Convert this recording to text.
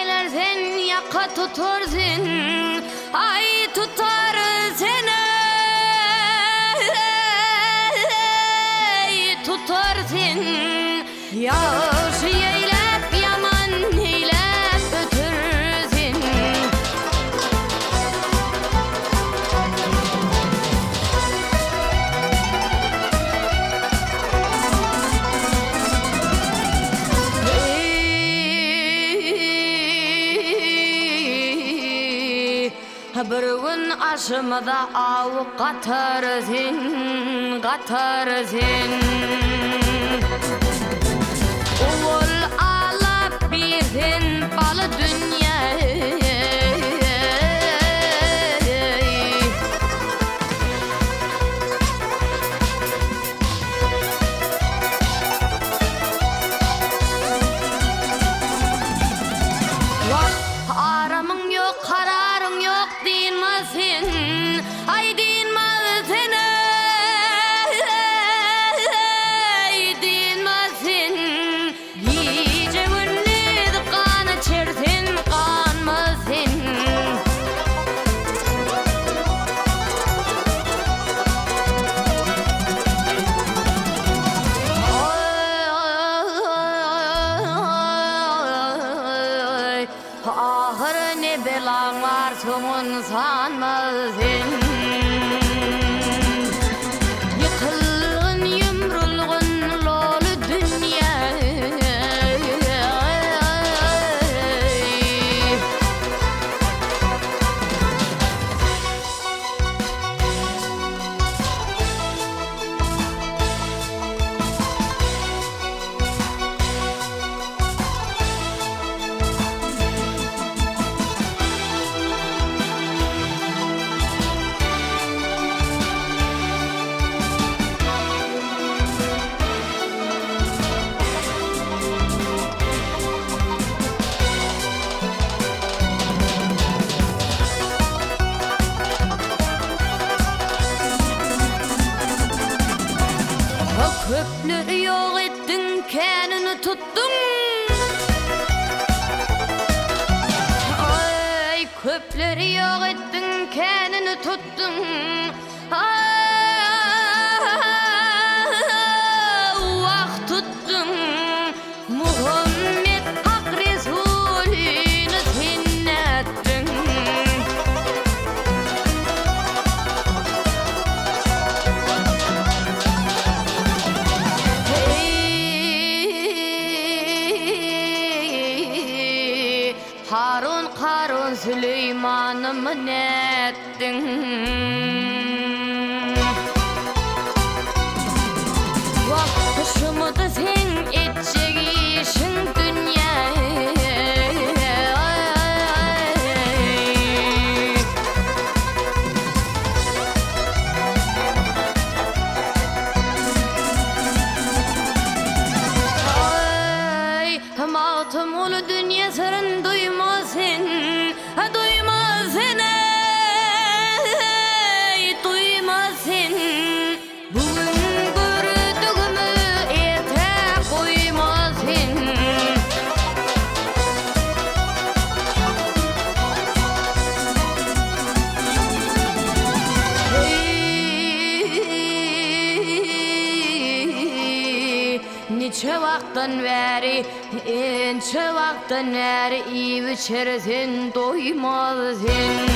eylersen yaka tutarsın, ay tutar seni, tutarsın. Yaşı eylep yaman eylep ötürsün. Bir gün aşımda av katarsın, katarsın. Oğul alap birsin balı dünyayı. Vah aramın yok, kararın yok dinmesin, ay dinmesin, ay dinmesin. Gece gündüz kan içersin, kanmasın. Ahır ne belan var sonun sanmasın. Yıkılgın yumrulgın lolu dünya. Köpleri yok ettin, kendini tuttun. Ay köpleri yok ettin, kendini tuttun. Vah tuttun. Muhammed Hak Resulü'nü sinnettin. Harun Karun Süleyman'ı mı nettin? Vakışımı da sen edecek işin dünya. Ay matım olu dünya sırrın duymasın, duymasın, duymasın. Bugün gördüğümü ete koymasın. Neçe vaktan veri, neçe vaktan veri, iyi içersin doymazsın.